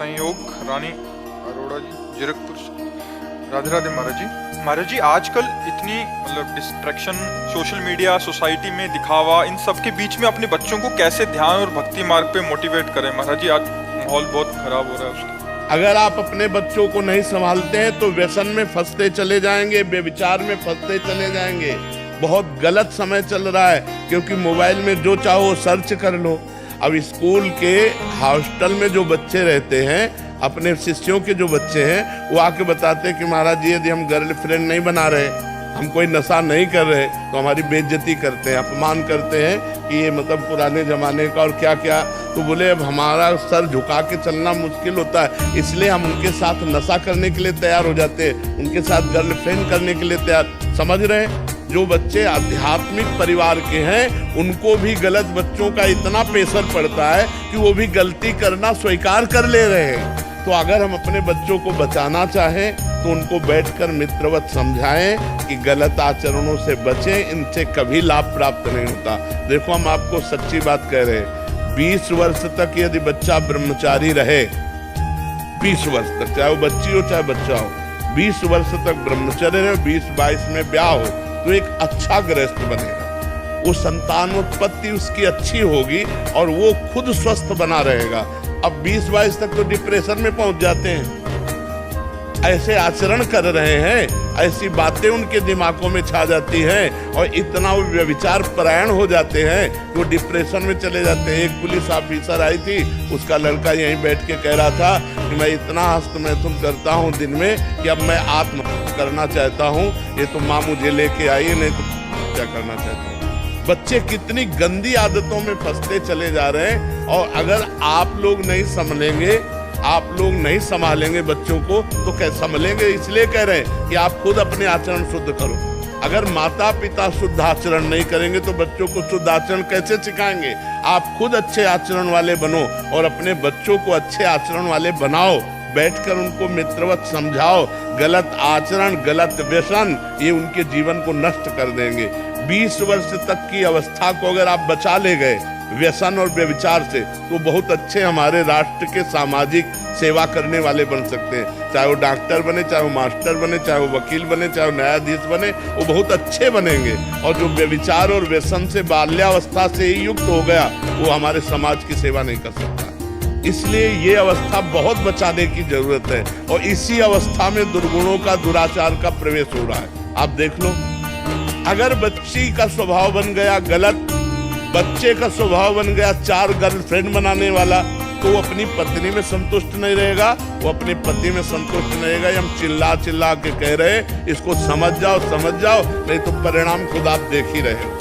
संयोग रानी अरोड़ा जी जीरकपुर से। राधे राधे महाराज जी। महाराज जी, आजकल इतनी डिस्ट्रैक्शन, सोशल मीडिया, सोसाइटी में दिखावा, इन सब के बीच में अपने बच्चों को कैसे ध्यान और भक्ति मार्ग पे मोटिवेट करें महाराज जी? आज माहौल बहुत खराब हो रहा है उसका। अगर आप अपने बच्चों को नहीं संभालते हैं तो व्यसन में फंसते चले जाएंगे, बेविचार में फंसते चले जाएंगे। बहुत गलत समय चल रहा है, क्योंकि मोबाइल में जो चाहो सर्च कर लो। अब स्कूल के हॉस्टल में जो बच्चे रहते हैं, अपने शिष्यों के जो बच्चे हैं, वो आके बताते हैं कि महाराज जी, यदि हम गर्लफ्रेंड नहीं बना रहे, हम कोई नशा नहीं कर रहे, तो हमारी बेइज्जती करते हैं, अपमान करते हैं कि ये मतलब पुराने जमाने का और क्या क्या। तो बोले अब हमारा सर झुका के चलना मुश्किल होता है, इसलिए हम उनके साथ नशा करने के लिए तैयार हो जाते हैं, उनके साथ गर्लफ्रेंड करने के लिए तैयार। समझ रहे हैं? जो बच्चे आध्यात्मिक परिवार के हैं, उनको भी गलत बच्चों का इतना प्रेशर पड़ता है कि वो भी गलती करना स्वीकार कर ले रहे हैं। तो अगर हम अपने बच्चों को बचाना चाहें तो उनको बैठकर मित्रवत समझाएं कि गलत आचरणों से बचें, इनसे कभी लाभ प्राप्त नहीं होता। देखो, हम आपको सच्ची बात कह रहे हैं, 20 वर्ष तक यदि बच्चा ब्रह्मचारी रहे, 20 वर्ष तक, चाहे वो बच्ची हो चाहे बच्चा हो, 20 वर्ष तक ब्रह्मचर्य रहे, 20-22 में ब्याह हो, तो एक अच्छा गृहस्थ बनेगा। वो संतानोत्पत्ति उसकी अच्छी होगी और वो खुद स्वस्थ बना रहेगा। अब 20-22 तक तो डिप्रेशन में पहुंच जाते हैं, ऐसे आचरण कर रहे हैं, ऐसी बातें उनके दिमागों में छा जाती हैं और इतना वो व्यभिचार परायण हो जाते हैं, वो डिप्रेशन में चले जाते हैं। एक पुलिस ऑफिसर आई थी, उसका लड़का यहीं बैठ के कह रहा था कि मैं इतना हस्त महसूस करता हूँ दिन में कि अब मैं आत्महत्या करना चाहता हूँ, ये तो माँ मुझे लेके आई, नहीं तो क्या करना चाहता हूँ। बच्चे कितनी गंदी आदतों में फंसते चले जा रहे हैं, और अगर आप लोग नहीं संभलेंगे, आप लोग नहीं संभालेंगे बच्चों को, तो कैसे संभलेंगे? इसलिए कह रहे हैं कि आप खुद अपने आचरण शुद्ध करो। अगर माता पिता शुद्ध आचरण नहीं करेंगे तो बच्चों को शुद्ध आचरण कैसे सिखाएंगे? आप खुद अच्छे आचरण वाले बनो और अपने बच्चों को अच्छे आचरण वाले बनाओ। बैठकर उनको मित्रवत समझाओ। गलत आचरण, गलत व्यसन, ये उनके जीवन को नष्ट कर देंगे। 20 वर्ष तक की अवस्था को अगर आप बचा ले गए व्यसन और व्यभिचार से, तो बहुत अच्छे हमारे राष्ट्र के सामाजिक सेवा करने वाले बन सकते हैं। चाहे वो डॉक्टर बने, चाहे वो मास्टर बने, चाहे वो वकील बने, चाहे वो न्यायाधीश बने, वो बहुत अच्छे बनेंगे। और जो व्यभिचार और व्यसन से बाल्यावस्था से ही युक्त हो गया, वो हमारे समाज की सेवा नहीं कर सकता। इसलिए ये अवस्था बहुत बचाने की जरूरत है, और इसी अवस्था में दुर्गुणों का, दुराचार का प्रवेश हो रहा है। आप देख लो, अगर बच्ची का स्वभाव बन गया गलत, बच्चे का स्वभाव बन गया 4 गर्लफ्रेंड बनाने वाला, तो वो अपनी पत्नी में संतुष्ट नहीं रहेगा, वो अपने पति में संतुष्ट नहीं रहेगा। हम चिल्ला चिल्ला के कह रहे हैं इसको समझ जाओ, समझ जाओ, नहीं तो परिणाम खुद आप देख ही रहे हो।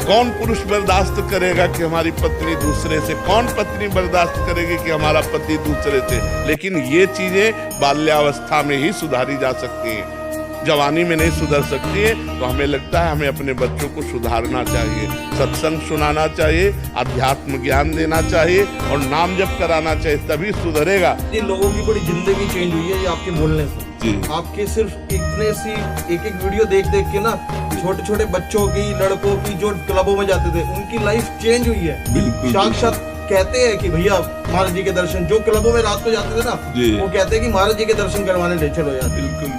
कौन पुरुष बर्दाश्त करेगा कि हमारी पत्नी दूसरे से, कौन पत्नी बर्दाश्त करेगी कि हमारा पति दूसरे से? लेकिन ये चीजें बाल्यावस्था में ही सुधारी जा सकती हैं, जवानी में नहीं सुधर सकती है। तो हमें लगता है हमें अपने बच्चों को सुधारना चाहिए, सत्संग सुनाना चाहिए, अध्यात्म ज्ञान देना चाहिए और नाम जप कराना चाहिए, तभी सुधरेगा। ये लोगों की बड़ी जिंदगी चेंज हुई है ये आपके बोलने से। आपके सिर्फ इतने सी एक वीडियो देख देख के ना, छोटे छोटे बच्चों की, लड़कों की जो क्लबों में जाते थे, उनकी लाइफ चेंज हुई है। साक्षात कहते हैं कि भैया महाराज जी के दर्शन, जो क्लबों में रात को जाते थे ना, वो कहते हैं कि महाराज जी के दर्शन करवाने ले चलो यार। बिल्कुल।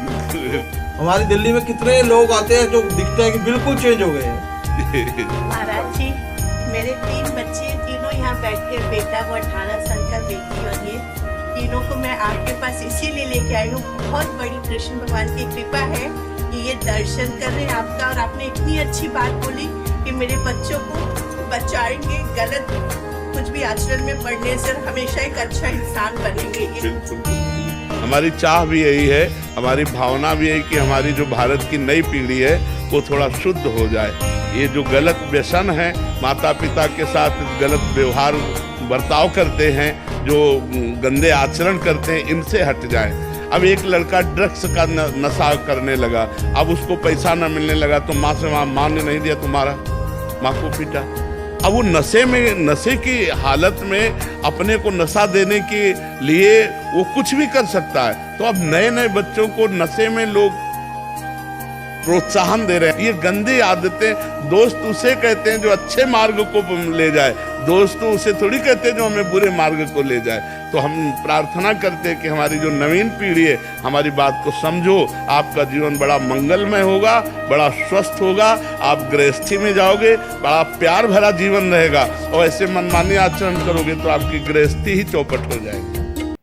हमारी दिल्ली में कितने लोग आते हैं जो दिखता है कि बिल्कुल चेंज हो गए हैं। महाराज जी, मेरे 3 बच्चे, तीनों यहाँ बैठे, बेटा वो 18 साल का, बेटी, और ये तीनों को मैं आपके पास इसीलिए लेके आई हूँ। बहुत बड़ी कृष्ण भगवान की कृपा है कि ये दर्शन कर रहे हैं आपका, और आपने इतनी अच्छी बात बोली कि मेरे बच्चों को बचाएंगे गलत कुछ भी आचरण में पड़ने से, हमेशा एक अच्छा इंसान बनेंगे। हमारी चाह भी यही है, हमारी भावना भी यही कि हमारी जो भारत की नई पीढ़ी है वो थोड़ा शुद्ध हो जाए। ये जो गलत व्यसन है, माता पिता के साथ गलत व्यवहार बर्ताव करते हैं, जो गंदे आचरण करते हैं, इनसे हट जाए। अब एक लड़का ड्रग्स का नशा करने लगा, अब उसको पैसा न मिलने लगा तो माँ से माँ ने नहीं दिया, तुम्हारा माँ को पीटा। अब वो नशे की हालत में अपने को नशा देने के लिए वो कुछ भी कर सकता है। तो अब नए नए बच्चों को नशे में लोग प्रोत्साहन दे रहे हैं। ये गंदी आदतें, दोस्त उसे कहते हैं जो अच्छे मार्ग को ले जाए, दोस्त उसे थोड़ी कहते हैं जो हमें बुरे मार्ग को ले जाए। तो हम प्रार्थना करते हैं कि हमारी जो नवीन पीढ़ी है हमारी बात को समझो, आपका जीवन बड़ा मंगलमय होगा, बड़ा स्वस्थ होगा, आप गृहस्थी में जाओगे, बड़ा प्यार भरा जीवन रहेगा, और ऐसे मनमानी आचरण करोगे तो आपकी गृहस्थी ही चौपट हो जाएगी।